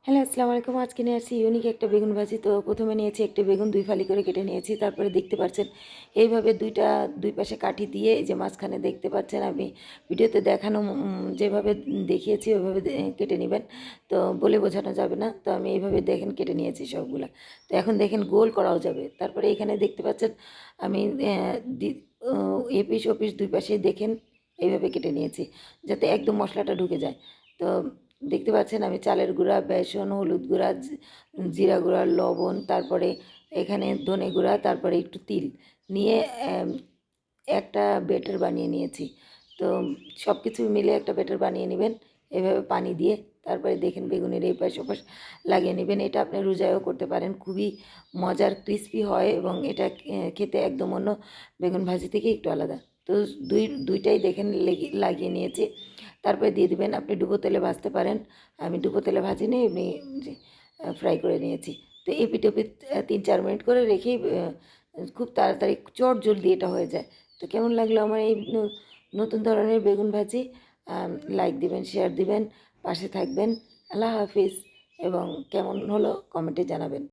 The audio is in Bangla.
হ্যালো, আসসালামু আলাইকুম। আজকে নিয়ে আসছি ইউনিক একটা বেগুন ভাজি। তো প্রথমে নিয়েছি একটা বেগুন ২ ফালি করে কেটে নিয়েছি। তারপরে দেখতে পাচ্ছেন এইভাবে ২ পাশে কাঠি দিয়ে এই যে মাঝখানে দেখতে পাচ্ছেন আমি ভিডিওতে দেখানো যেভাবে দেখিয়েছি ওইভাবে কেটে নেবেন। তো বলে বোঝানো যাবে না। তো আমি এইভাবে দেখেন কেটে নিয়েছি সবগুলা। তো এখন দেখেন গোল করাও যাবে। তারপরে এখানে দেখতে পাচ্ছেন আমি দি ও এপিস ওপিস ২ পাশেই দেখেন এইভাবে কেটে নিয়েছি যাতে একদম মশলাটা ঢুকে যায়। তো দেখতে পাচ্ছেন আমি চালের গুঁড়া, বেসন, হলুদ গুঁড়া, জিরা গুঁড়া, লবণ, তারপরে এখানে ধনে গুঁড়া, তারপরে একটু তিল নিয়ে একটা ব্যাটার বানিয়ে নিয়েছি। তো সব কিছু মিলে একটা ব্যাটার বানিয়ে নেবেন এভাবে পানি দিয়ে। তারপরে দেখেন বেগুনের এই পাশ ওপাশ লাগিয়ে নেবেন। এটা আপনি রোজায়ও করতে পারেন, খুবই মজার ক্রিস্পি হয় এবং এটা খেতে একদম অন্য বেগুন ভাজি থেকে একটু আলাদা। তো দুইটাই দেখেন লাগিয়ে নিয়েছি। তারপরে দিয়ে দিবেন, আপনি ডুবো তেলে ভাজতে পারেন, আমি ডুবো তেলে ভাজিনি, এমনি ফ্রাই করে নিয়েছি। তো এপিঠ ওপিঠ ৩-৪ মিনিট করে রেখেই খুব তাড়াতাড়ি চট জলদি এটা হয়ে যায়। তো কেমন লাগলো আমার এই নতুন ধরনের বেগুন ভাজি? লাইক দিবেন, শেয়ার দিবেন, পাশে থাকবেন। আল্লাহ হাফিজ। এবং কেমন হলো কমেন্টে জানাবেন।